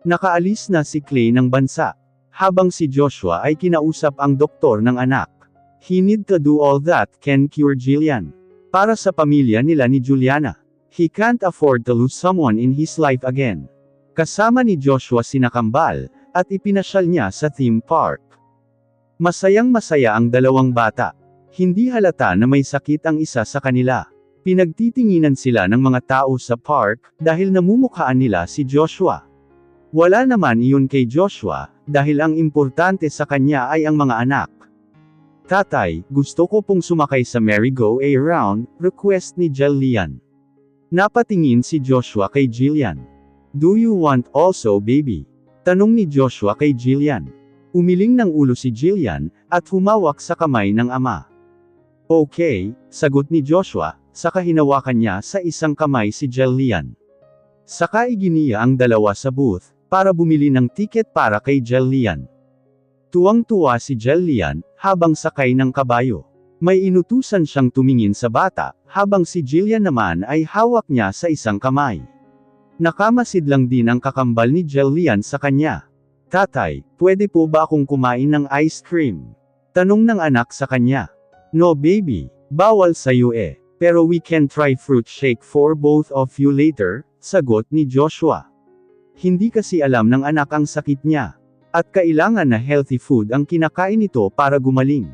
Nakaalis na si Clay ng bansa. Habang si Joshua ay kinausap ang doktor ng anak. He need to do all that can cure Jillian. Para sa pamilya nila ni Juliana. He can't afford to lose someone in his life again. Kasama ni Joshua sina Kambal, at ipinasyal niya sa theme park. Masayang-masaya ang dalawang bata. Hindi halata na may sakit ang isa sa kanila. Pinagtitinginan sila ng mga tao sa park, dahil namumukhaan nila si Joshua. Wala naman iyon kay Joshua, dahil ang importante sa kanya ay ang mga anak. Tatay, gusto ko pong sumakay sa merry-go-round, request ni Jillian. Napatingin si Joshua kay Jillian. Do you want also baby? Tanong ni Joshua kay Jillian. Umiling ng ulo si Jillian, at humawak sa kamay ng ama. Okay, sagot ni Joshua, saka hinawakan niya sa isang kamay si Jillian. Saka iginiya ang dalawa sa booth, para bumili ng tiket para kay Jillian. Tuwang-tuwa si Jillian, habang sakay ng kabayo. May inutusan siyang tumingin sa bata, habang si Jillian naman ay hawak niya sa isang kamay. Nakamasid lang din ang kakambal ni Jillian sa kanya. Tatay, pwede po ba akong kumain ng ice cream? Tanong ng anak sa kanya. No baby, bawal sa'yo eh. Pero we can try fruit shake for both of you later, sagot ni Joshua. Hindi kasi alam ng anak ang sakit niya. At kailangan na healthy food ang kinakain nito para gumaling.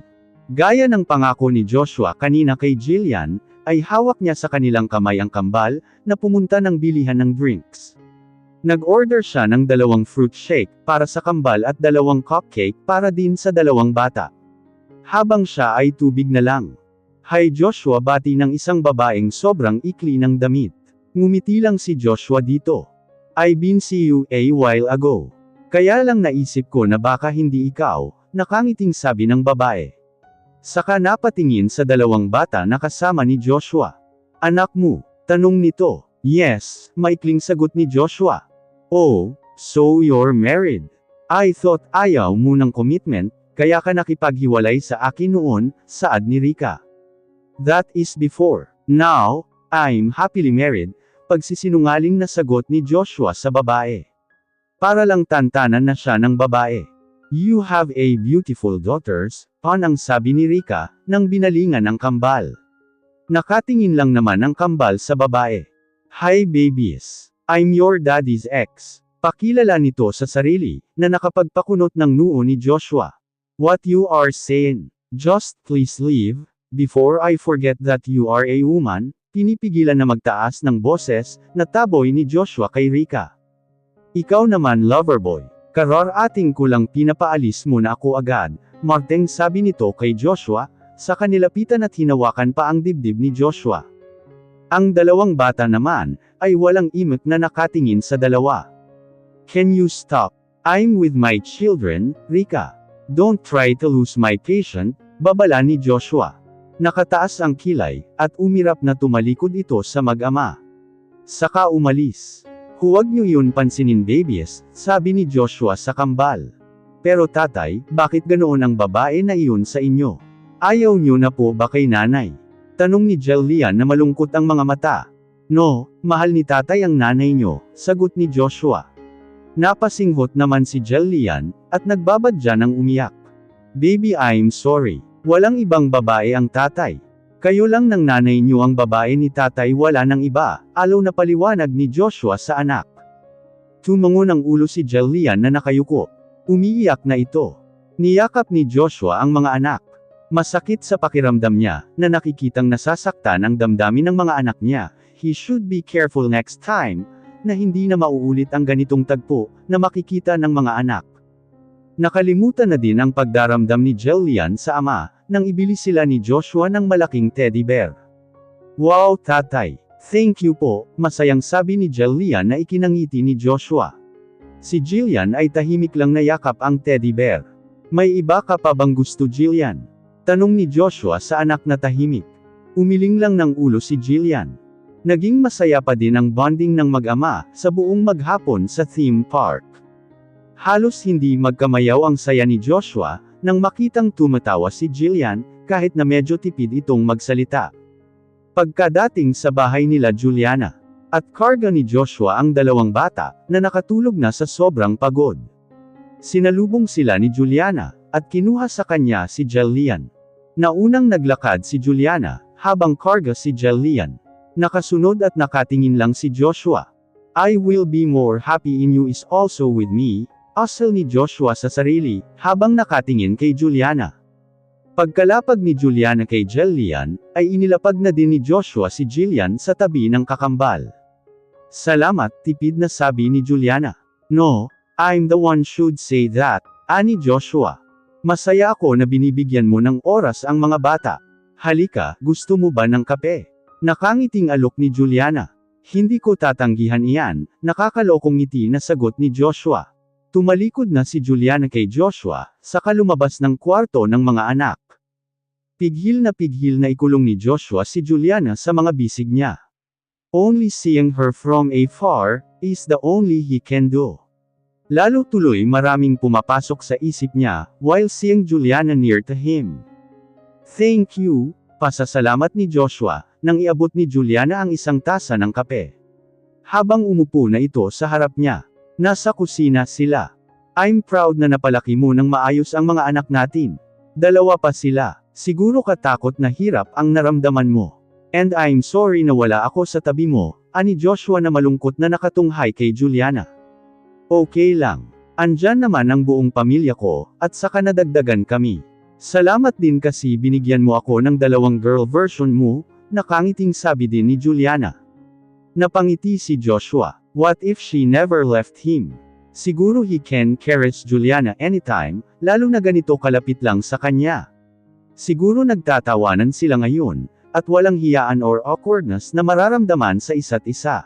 Gaya ng pangako ni Joshua kanina kay Jillian, ay hawak niya sa kanilang kamay ang kambal, na pumunta ng bilihan ng drinks. Nag-order siya ng 2 fruit shake, para sa kambal at 2 cupcake, para din sa 2 bata. Habang siya ay tubig na lang. Hi Joshua, bati ng isang babaeng sobrang ikli ng damit. Ngumiti lang si Joshua dito. I've been see you a while ago. Kaya lang naisip ko na baka hindi ikaw, nakangiting sabi ng babae. Saka napatingin sa 2 bata na kasama ni Joshua. Anak mo? Tanong nito. Yes, maikling sagot ni Joshua. Oh, so you're married. I thought ayaw mo ng commitment, kaya ka nakipaghiwalay sa akin noon, saad ni Rika. That is before. Now, I'm happily married, pagsisinungaling na sagot ni Joshua sa babae. Para lang tantanan na siya ng babae. You have a beautiful daughters, ang sabi ni Rika, nang binalingan ang kambal. Nakatingin lang naman ang kambal sa babae. Hi babies. I'm your daddy's ex. Pakilala nito sa sarili, na nakapagpakunot ng noo ni Joshua. What you are saying? Just please leave, before I forget that you are a woman, pinipigilan na magtaas ng boses, na taboy ni Joshua kay Rika. Ikaw naman loverboy. Karar ating kulang pinapaalis mo na ako agad, Marteng sabi nito kay Joshua, sa kanilapitan at hinawakan pa ang dibdib ni Joshua. Ang 2 bata naman, ay walang imik na nakatingin sa dalawa. Can you stop? I'm with my children, Rika. Don't try to lose my patient, babala ni Joshua. Nakataas ang kilay, at umirap na tumalikod ito sa mag-ama. Saka umalis. Huwag niyo yun pansinin babies, sabi ni Joshua sa kambal. Pero tatay, bakit ganoon ang babae na iyon sa inyo? Ayaw niyo na po ba kay nanay? Tanong ni Jillian na malungkot ang mga mata. No, mahal ni tatay ang nanay niyo, sagot ni Joshua. Napasinghot naman si Jillian, at nagbabadya ng umiyak. Baby, I'm sorry. Walang ibang babae ang tatay. Kayo lang ng nanay niyo ang babae ni tatay, wala ng iba, alaw na paliwanag ni Joshua sa anak. Tumango ng ulo si Jillian na nakayuko. Umiiyak na ito. Niyakap ni Joshua ang mga anak. Masakit sa pakiramdam niya, na nakikitang nasasaktan ang damdamin ng mga anak niya. He should be careful next time, na hindi na mauulit ang ganitong tagpo, na makikita ng mga anak. Nakalimutan na din ang pagdaramdam ni Jillian sa ama, nang ibili sila ni Joshua ng malaking teddy bear. Wow tatay! Thank you po, masayang sabi ni Jillian na ikinangiti ni Joshua. Si Jillian ay tahimik lang nayakap ang teddy bear. May iba ka pa bang gusto Jillian? Tanong ni Joshua sa anak na tahimik. Umiling lang ng ulo si Jillian. Naging masaya pa din ang bonding ng mag-ama, sa buong maghapon sa theme park. Halos hindi magkamayaw ang saya ni Joshua, nang makitang tumatawa si Jillian, kahit na medyo tipid itong magsalita. Pagkadating sa bahay nila Juliana, At karga ni Joshua ang dalawang bata, na nakatulog na sa sobrang pagod. Sinalubong sila ni Juliana, at kinuha sa kanya si Jillian. Naunang naglakad si Juliana, habang karga si Jillian. Nakasunod at nakatingin lang si Joshua. I will be more happy in you is also with me, asal ni Joshua sa sarili, habang nakatingin kay Juliana. Pagkalapag ni Juliana kay Jillian, ay inilapag na din ni Joshua si Jillian sa tabi ng kakambal. Salamat, tipid na sabi ni Juliana. No, I'm the one should say that, ani Joshua. Masaya ako na binibigyan mo ng oras ang mga bata. Halika, gusto mo ba ng kape? Nakangiting alok ni Juliana. Hindi ko tatanggihan iyan, nakakalokong ngiti na sagot ni Joshua. Tumalikod na si Juliana kay Joshua, saka lumabas ng kwarto ng mga anak. Pighil na ikulong ni Joshua si Juliana sa mga bisig niya. Only seeing her from afar, is the only he can do. Lalo tuloy maraming pumapasok sa isip niya, while seeing Juliana near to him. Thank you, pasasalamat ni Joshua, nang iabot ni Juliana ang isang tasa ng kape. Habang umupo na ito sa harap niya, nasa kusina sila. I'm proud na napalaki mo ng maayos ang mga anak natin. Dalawa pa sila, siguro katakot na hirap ang naramdaman mo. And I'm sorry na wala ako sa tabi mo, ani Joshua na malungkot na nakatunghay kay Juliana. Okay lang. Andyan naman ang buong pamilya ko, at saka nadagdagan kami. Salamat din kasi binigyan mo ako ng dalawang girl version mo, nakangiting sabi din ni Juliana. Napangiti si Joshua. What if she never left him? Siguro he can caress Juliana anytime, lalo na ganito kalapit lang sa kanya. Siguro nagtatawanan sila ngayon, at walang hiyaan or awkwardness na mararamdaman sa isa't isa.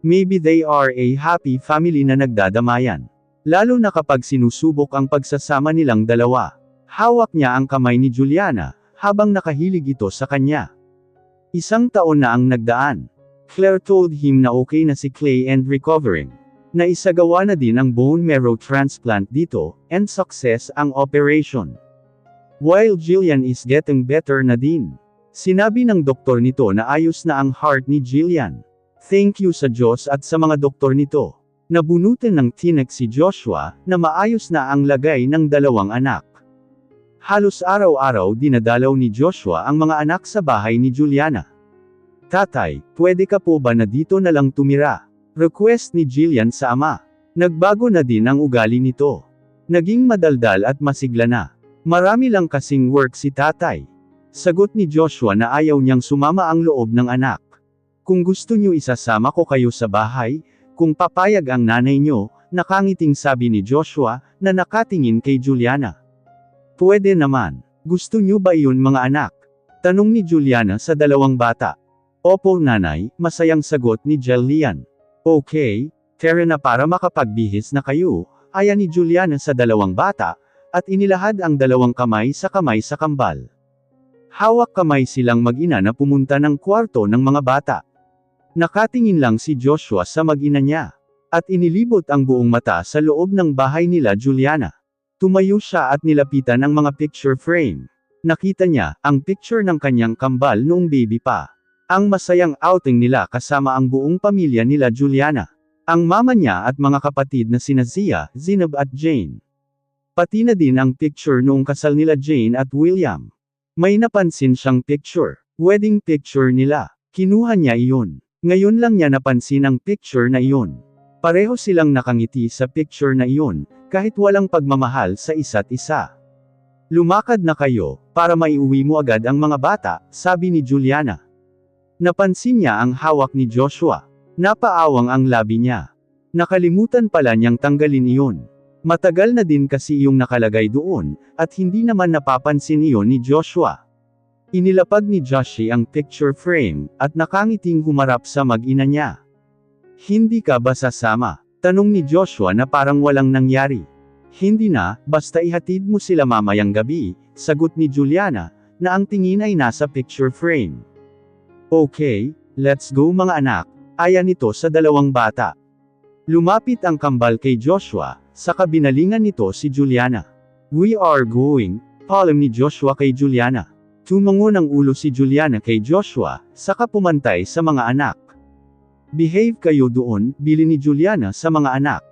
Maybe they are a happy family na nagdadamayan. Lalo na kapag sinusubok ang pagsasama nilang dalawa. Hawak niya ang kamay ni Juliana, habang nakahilig ito sa kanya. 1 taon na ang nagdaan. Claire told him na okay na si Clay and recovering. Na isagawa na din ang bone marrow transplant dito, and success ang operation. While Jillian is getting better na din. Sinabi ng doktor nito na ayos na ang heart ni Jillian. Thank you sa Diyos at sa mga doktor nito. Nabunutan ng tinek si Joshua, na maayos na ang lagay ng dalawang anak. Halos araw-araw dinadalaw ni Joshua ang mga anak sa bahay ni Juliana. Tatay, pwede ka po ba na dito na lang tumira? Request ni Jillian sa ama. Nagbago na din ang ugali nito. Naging madaldal at masigla na. Marami lang kasing work si tatay. Sagot ni Joshua na ayaw niyang sumama ang loob ng anak. Kung gusto niyo isasama ko kayo sa bahay, kung papayag ang nanay niyo, nakangiting sabi ni Joshua, na nakatingin kay Juliana. Pwede naman. Gusto niyo ba iyon mga anak? Tanong ni Juliana sa dalawang bata. Opo nanay, masayang sagot ni Jillian. Okay, tara na para makapagbihis na kayo, aya ni Juliana sa dalawang bata, at inilahad ang dalawang kamay sa kambal. Hawak kamay silang mag-ina na pumunta ng kwarto ng mga bata. Nakatingin lang si Joshua sa mag-ina niya. At inilibot ang buong mata sa loob ng bahay nila Juliana. Tumayo siya at nilapitan ang mga picture frame. Nakita niya, ang picture ng kanyang kambal noong baby pa. Ang masayang outing nila kasama ang buong pamilya nila Juliana. Ang mama niya at mga kapatid na sina Zia, Zinab at Jane. Pati na din ang picture noong kasal nila Jane at William. May napansin siyang picture. Wedding picture nila. Kinuha niya iyon. Ngayon lang niya napansin ang picture na iyon. Pareho silang nakangiti sa picture na iyon, kahit walang pagmamahal sa isa't isa. Lumakad na kayo, para maiuwi mo agad ang mga bata, sabi ni Juliana. Napansin niya ang hawak ni Joshua. Napaawang ang labi niya. Nakalimutan pala niyang tanggalin iyon. Matagal na din kasi iyong nakalagay doon, at hindi naman napapansin iyon ni Joshua. Inilapag ni Joshi ang picture frame, at nakangiting humarap sa mag-ina niya. Hindi ka ba sasama? Tanong ni Joshua na parang walang nangyari. Hindi na, basta ihatid mo sila mamayang gabi, sagot ni Juliana, na ang tingin ay nasa picture frame. Okay, let's go mga anak, aya nito sa dalawang bata. Lumapit ang kambal kay Joshua, saka binalingan nito si Juliana. We are going, paalam ni Joshua kay Juliana. Tumango ng ulo si Juliana kay Joshua, saka pumantay sa mga anak. Behave kayo doon, bili ni Juliana sa mga anak.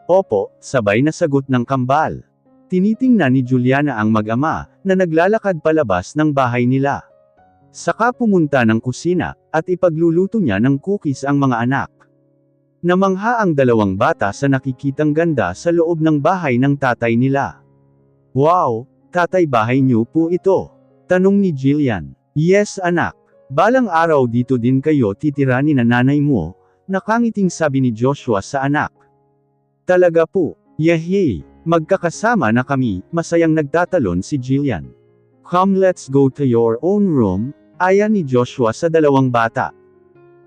Opo, sabay na sagot ng kambal. Tinitingnan ni Juliana ang mag-ama, na naglalakad palabas ng bahay nila. Saka pumunta ng kusina, at ipagluluto niya ng cookies ang mga anak. Namangha ang dalawang bata sa nakikitang ganda sa loob ng bahay ng tatay nila. Wow, tatay, bahay niyo po ito? Tanong ni Jillian. Yes anak. Balang araw dito din kayo titira ni nanay mo, nakangiting sabi ni Joshua sa anak. Talaga po, yehey, magkakasama na kami, masayang nagtatalon si Jillian. Come, let's go to your own room, aya ni Joshua sa dalawang bata.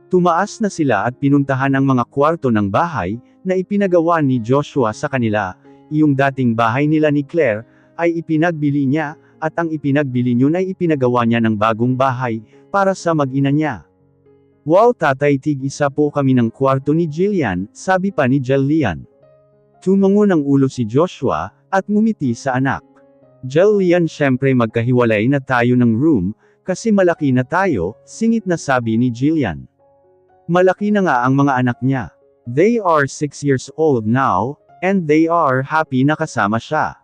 Tumaas na sila at pinuntahan ang mga kwarto ng bahay, na ipinagawa ni Joshua sa kanila. Yung dating bahay nila ni Claire, ay ipinagbili niya, at ang ipinagbili niyo ay ipinagawa niya ng bagong bahay, para sa mag-ina niya. Wow tatay, tig-isa po kami ng kwarto ni Jillian, sabi pa ni Jillian. Tumango ng ulo si Joshua, at ngumiti sa anak. Jillian, syempre magkahiwalay na tayo ng room, kasi malaki na tayo, singit na sabi ni Jillian. Malaki na nga ang mga anak niya. They are 6 years old now, and they are happy na kasama siya.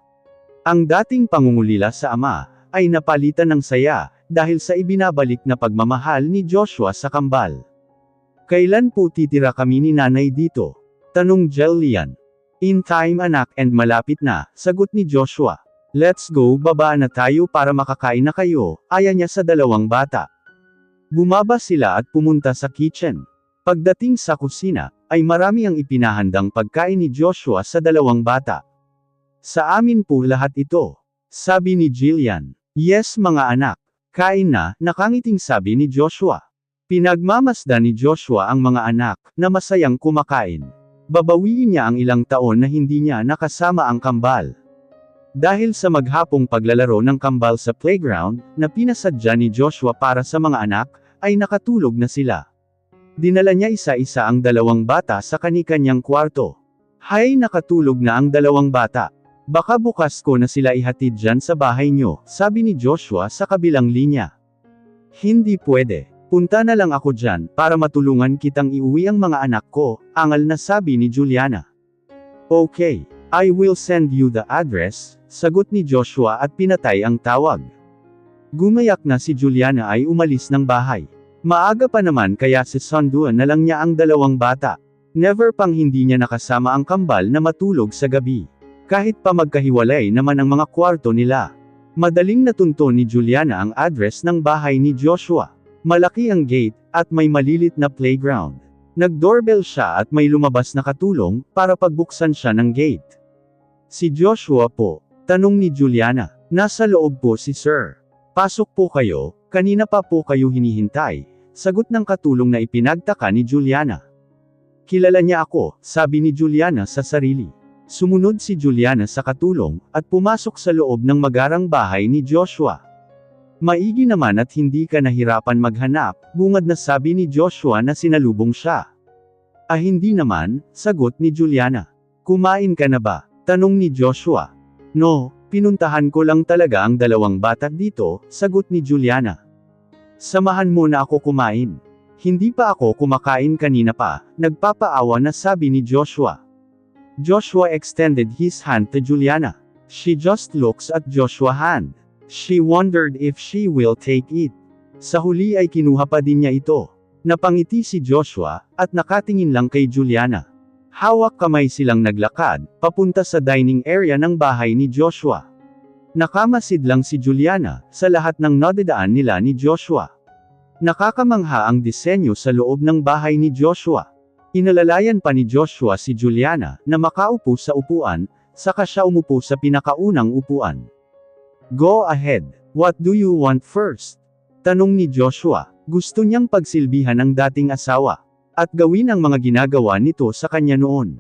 Ang dating pangungulila sa ama, ay napalitan ng saya, dahil sa ibinabalik na pagmamahal ni Joshua sa kambal. Kailan po titira kami ni nanay dito? Tanong Jillian. In time anak, and malapit na, sagot ni Joshua. Let's go, baba na tayo para makakain na kayo, aya niya sa dalawang bata. Bumaba sila at pumunta sa kitchen. Pagdating sa kusina, ay marami ang ipinahandang pagkain ni Joshua sa dalawang bata. Sa amin po lahat ito, sabi ni Jillian. Yes mga anak, kain na, nakangiting sabi ni Joshua. Pinagmamasdan ni Joshua ang mga anak, na masayang kumakain. Babawiin niya ang ilang taon na hindi niya nakasama ang kambal. Dahil sa maghapong paglalaro ng kambal sa playground, na pinasadya ni Joshua para sa mga anak, ay nakatulog na sila. Dinala niya isa-isa ang dalawang bata sa kani-kanyang kwarto. Hay, nakatulog na ang dalawang bata. Baka bukas ko na sila ihatid dyan sa bahay nyo, sabi ni Joshua sa kabilang linya. Hindi pwede. Punta na lang ako dyan, para matulungan kitang iuwi ang mga anak ko, angal na sabi ni Juliana. Okay, I will send you the address, sagot ni Joshua at pinatay ang tawag. Gumayak na si Juliana ay umalis ng bahay. Maaga pa naman kaya sisunduan na lang niya ang dalawang bata. Never pang hindi niya nakasama ang kambal na matulog sa gabi. Kahit pa magkahiwalay naman ang mga kwarto nila. Madaling natunto ni Juliana ang address ng bahay ni Joshua. Malaki ang gate, at may malilit na playground. Nag-doorbell siya at may lumabas na katulong, para pagbuksan siya ng gate. Si Joshua po, tanong ni Juliana. Nasa loob po si Sir. Pasok po kayo, kanina pa po kayo hinihintay. Sagot ng katulong na ipinagtaka ni Juliana. Kilala niya ako, sabi ni Juliana sa sarili. Sumunod si Juliana sa katulong, at pumasok sa loob ng magarang bahay ni Joshua. Maigi naman at hindi ka nahirapan maghanap, bungad na sabi ni Joshua na sinalubong siya. Ah hindi naman, sagot ni Juliana. Kumain ka na ba? Tanong ni Joshua. No, pinuntahan ko lang talaga ang dalawang bata dito, sagot ni Juliana. Samahan mo na ako kumain. Hindi pa ako kumakain kanina pa, nagpapaawa na sabi ni Joshua. Joshua extended his hand to Juliana. She just looks at Joshua's hand. She wondered if she will take it. Sa huli ay kinuha pa din niya ito. Napangiti si Joshua, at nakatingin lang kay Juliana. Hawak kamay silang naglakad, papunta sa dining area ng bahay ni Joshua. Nakamasid lang si Juliana, sa lahat ng nadadaan nila ni Joshua. Nakakamangha ang disenyo sa loob ng bahay ni Joshua. Inalalayan pa ni Joshua si Juliana, na makaupo sa upuan, saka siya umupo sa pinakaunang upuan. Go ahead, what do you want first? Tanong ni Joshua, gusto niyang pagsilbihan ng dating asawa, at gawin ang mga ginagawa nito sa kanya noon.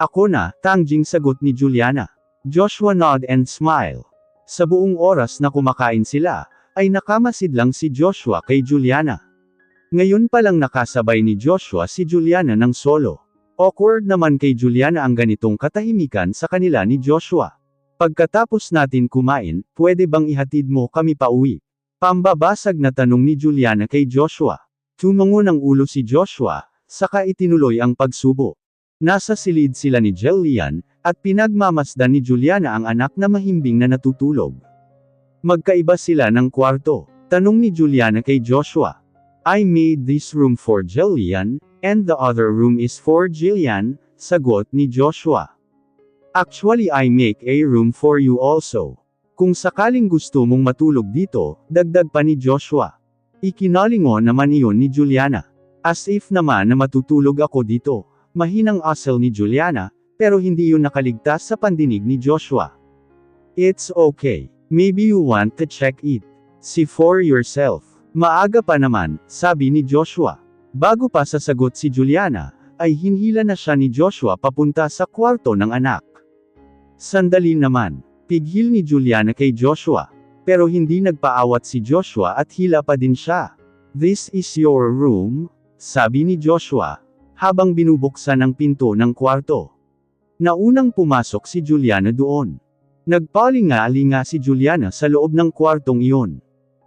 Ako na, tangjing sagot ni Juliana. Joshua nod and smile. Sa buong oras na kumakain sila, ay nakamasid lang si Joshua kay Juliana. Ngayon pa lang nakasabay ni Joshua si Juliana ng solo. Awkward naman kay Juliana ang ganitong katahimikan sa kanila ni Joshua. Pagkatapos natin kumain, pwede bang ihatid mo kami pauwi? Pambabasag na tanong ni Juliana kay Joshua. Tumango ng ulo si Joshua, Saka itinuloy ang pagsubo. Nasa silid sila ni Jillian, at pinagmamasdan ni Juliana ang anak na mahimbing na natutulog. Magkaiba sila ng kwarto. Tanong ni Juliana kay Joshua. I made this room for Jillian, and the other room is for Jillian, sagot ni Joshua. Actually I make a room for you also. Kung sakaling gusto mong matulog dito, dagdag pa ni Joshua. Ikinalingon naman iyon ni Juliana. As if naman na matutulog ako dito. Mahinang asal ni Juliana, pero hindi yun nakaligtas sa pandinig ni Joshua. It's okay. Maybe you want to check it. See for yourself. Maaga pa naman, sabi ni Joshua. Bago pa sasagot si Juliana, ay hinhila na siya ni Joshua papunta sa kwarto ng anak. Sandali naman, pigil ni Juliana kay Joshua. Pero hindi nagpaawat si Joshua at hila pa din siya. This is your room, sabi ni Joshua, habang binubuksan ang pinto ng kwarto. Naunang pumasok si Juliana doon. Nagpalinga-linga si Juliana sa loob ng kwartong iyon.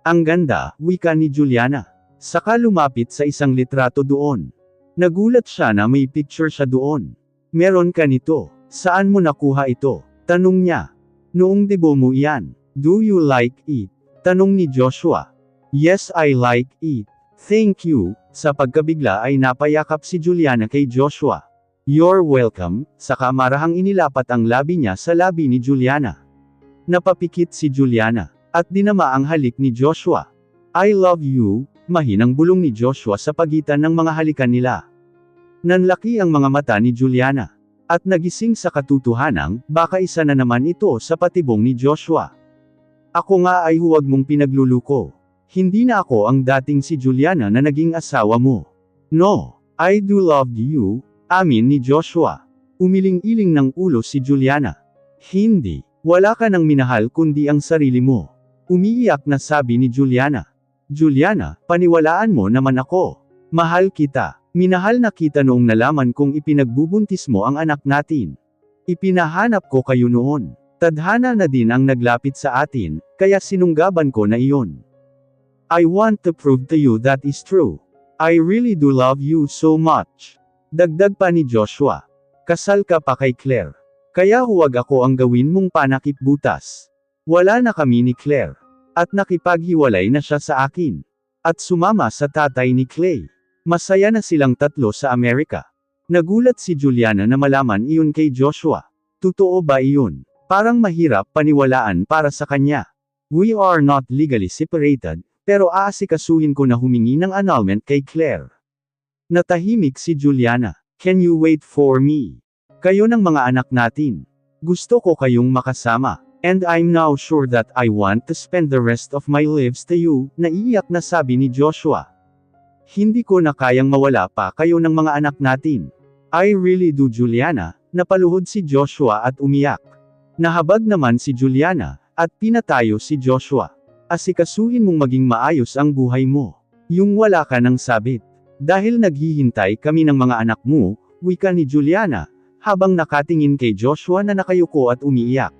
Ang ganda, wika ni Juliana. Saka lumapit sa isang litrato doon. Nagulat siya na may picture siya doon. Meron ka nito. Saan mo nakuha ito? Tanong niya. Noong debo mo iyan. Do you like it? Tanong ni Joshua. Yes, I like it. Thank you. Sa pagkabigla ay napayakap si Juliana kay Joshua. You're welcome. Saka marahang inilapat ang labi niya sa labi ni Juliana. Napapikit si Juliana, at dinama ang halik ni Joshua. I love you, mahinang bulong ni Joshua sa pagitan ng mga halikan nila. Nanlaki ang mga mata ni Juliana, at nagising sa katotohanang, baka isa na naman ito sa patibong ni Joshua. Ako nga ay huwag mong pinagluluko. Hindi na ako ang dating si Juliana na naging asawa mo. No, I do love you, amin ni Joshua. Umiling-iling ng ulo si Juliana. Hindi, wala ka nang minahal kundi ang sarili mo. Umiiyak na sabi ni Juliana. Juliana, paniwalaan mo naman ako. Mahal kita. Minahal na kita noong nalaman kong ipinagbubuntis mo ang anak natin. Ipinahanap ko kayo noon. Tadhana na din ang naglapit sa atin, kaya sinunggaban ko na iyon. I want to prove to you that is true. I really do love you so much. Dagdag pa ni Joshua. Kasal ka pa kay Claire. Kaya huwag ako ang gawin mong panakip butas. Wala na kami ni Claire. At nakipaghiwalay na siya sa akin. At sumama sa tatay ni Clay. Masaya na silang tatlo sa Amerika. Nagulat si Juliana na malaman iyon kay Joshua. Totoo ba iyon? Parang mahirap paniwalaan para sa kanya. We are not legally separated, pero aasikasuhin ko na humingi ng annulment kay Claire. Natahimik si Juliana. Can you wait for me? Kayo ng mga anak natin. Gusto ko kayong makasama. And I'm now sure that I want to spend the rest of my lives to you, naiiyak na sabi ni Joshua. Hindi ko na kayang mawala pa kayo ng mga anak natin. I really do Juliana, napaluhod si Joshua at umiyak. Nahabag naman si Juliana, at pinatayo si Joshua. Asikasuhin mong maging maayos ang buhay mo. Yung wala ka ng sabit. Dahil naghihintay kami ng mga anak mo, wika ni Juliana, habang nakatingin kay Joshua na nakayuko at umiiyak.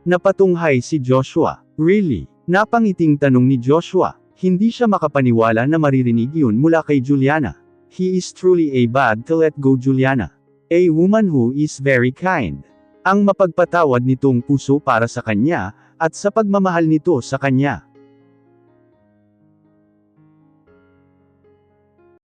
Napatunghay si Joshua. Really? Napangiting tanong ni Joshua. Hindi siya makapaniwala na maririnig yun mula kay Juliana. He is truly a bad to let go Juliana. A woman who is very kind. Ang mapagpatawad nitong puso para sa kanya, at sa pagmamahal nito sa kanya.